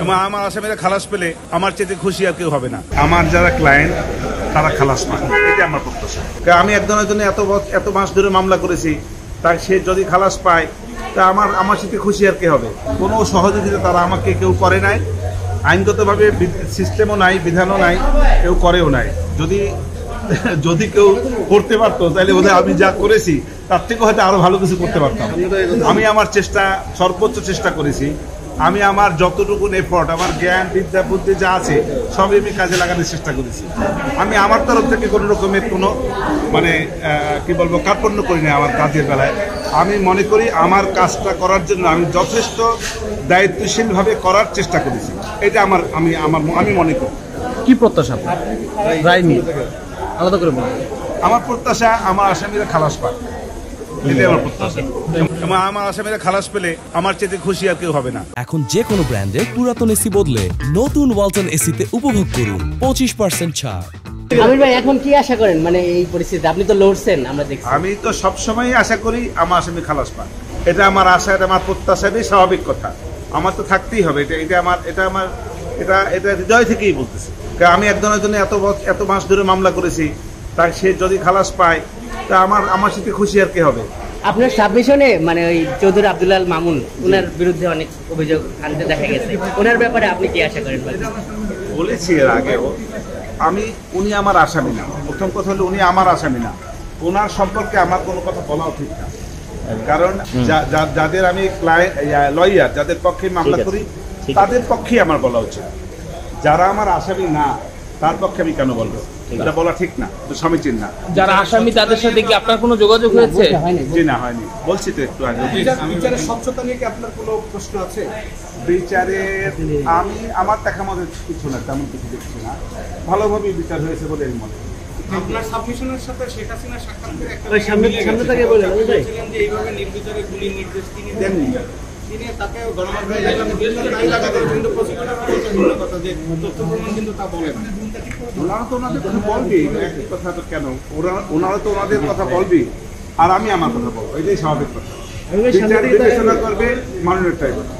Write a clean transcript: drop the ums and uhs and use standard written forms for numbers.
এবং আমার আসামিরা খালাস পেলে আমার চেয়ে খুশি আর কেউ হবে না। আমার যারা ক্লায়েন্ট তারা খালাস পায়, এটা আমার প্রত্যাশা। আমি একজনের জন্য এত মাস ধরে মামলা করেছি, তাই সে যদি খালাস পায় তা আমার সাথে খুশি আর কে হবে। কোনো সহযোগিতা তারা আমাকে কেউ করে নাই, আইনগতভাবে সিস্টেমও নাই, বিধানও নাই, কেউ করেও নাই। যদি কেউ করতে পারতো তাহলে বোধহয় আমি যা করেছি তার থেকে হয়তো আরো ভালো কিছু করতে পারতাম। আমি আমার সর্বোচ্চ চেষ্টা করেছি। আমি আমার যতটুকু এফোর্ট, আমার জ্ঞান বিদ্যা বুদ্ধি যা আছে সবই আমি কাজে লাগানোর চেষ্টা করেছি। আমি আমার তরফ থেকে কোনো রকমের কোনো কি বলবো কার্পণ্য করি না আমার কাজের বেলায়। আমি মনে করি আমার কাজটা করার জন্য আমি যথেষ্ট দায়িত্বশীলভাবে করার চেষ্টা করেছি। এটা আমি মনে করি। কি প্রত্যাশা রায় নিয়ে আলাদা করে বলুন? আমার প্রত্যাশা আমার আসামিরা খালাস পায়, এটাই আমার প্রত্যাশা। এবং আমার আসামিরা খালাস পেলে আমার চেয়ে খুশি আর কেউ হবে না। এখন যে কোনো ব্র্যান্ডের পুরাতন এসি বদলে নতুন ওয়ালটন এসিতে উপভোগ করুন 25% ছাড়। আমির ভাই এখন কি আশা করেন এই পরিস্থিতিতে? আপনি তো লড়ছেন, আমরা দেখছি। আমি তো সবসময় আশা করি আমার আসামি খালাস পায়। এটা আমার আশা, এটা আমার প্রত্যাশা, এটাই স্বাভাবিক কথা। আমার তো থাকতেই হবে, এটা হৃদয় থেকেই বলতেছি। আমি একজনের জন্য এত মাস ধরে মামলা করেছি, তাই সে যদি খালাস পায় তা আমার সাথে খুশি আর কে হবে। আপনার সাবমিশনে ওই চৌধুরী আব্দুল মামুন ওনার বিরুদ্ধে অনেক অভিযোগ আনতে দেখা গেছে, ওনার ব্যাপারে আপনি কি আশা করেন? বলেছি এর আগেও, উনি আমার আসামি না। প্রথম কথা হলো উনি আমার আসামি না, ওনার সম্পর্কে আমার কোনো কথা বলাও ঠিক না। কারণ যাদের আমি লয়ার, যাদের পক্ষে মামলা করি তাদের পক্ষেই আমার বলা উচিত। যারা আমার আসামি না তার পক্ষে আমি কেন বলবো? এটা বলা ঠিক না, সমীচীন না। যারা আসামি তাদের সাথে কি আপনার কোনো যোগাযোগ হয়েছে? জি না, হয়নি। বলছি তো একটু আগে। বিচারের স্বচ্ছতা নিয়ে কি আপনার কোনো প্রশ্ন আছে? বিচারের আমার দেখা মতো কিছু না, তেমন কিছু দেখছি না। ভালোভাবেই বিচার হয়েছে বলে আমি মনে করি। আপনার সাবমিশনের সাথে শেখ হাসিনা সাক্ষাৎ করে একটা সামনে থেকে বলেন যে এইভাবে নির্বিচারে গুলির নির্দেশ তিনি দেননি, তিনি তাকে গণমাধ্যমে কিন্তু প্রসিকিউটর ভিন্ন কথা, যে তথ্য প্রমাণ কিন্তু তা বলেন। ওনারা তো ওনাদের কথা বলবি, একই কথা তো কেন? ওনারা তো ওনাদের কথা বলবি, আর আমি আমার কথা বলবো, এটাই স্বাভাবিক কথা। বিচার বিবেচনা করবে মাননীয় ট্রাইব্যুনাল।